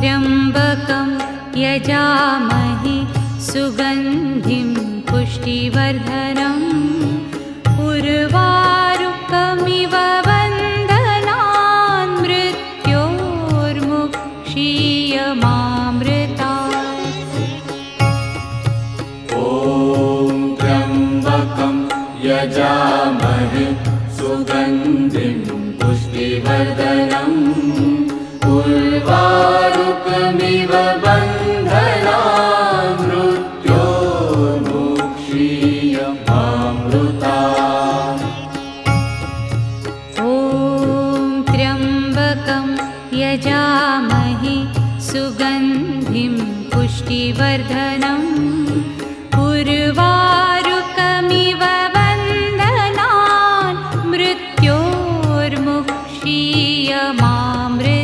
त्र्यम्बकं यजामहे सुगन्धिं पुष्टिवर्धनम् उर्वारुकमिव बन्धनान् मृत्योर्मुक्षीयमामृतात्। ॐ त्र्यम्बकं यजामहे सुगन्धिं पुष्टिवर्धनम् उर्वारुकमिव बन्धनान् मृत्योर्मुक्षीयमामृतात्। ॐ त्र्यम्बकं यजामहे सुगन्धिं पुष्टिवर्धनम् उर्वारुकमिव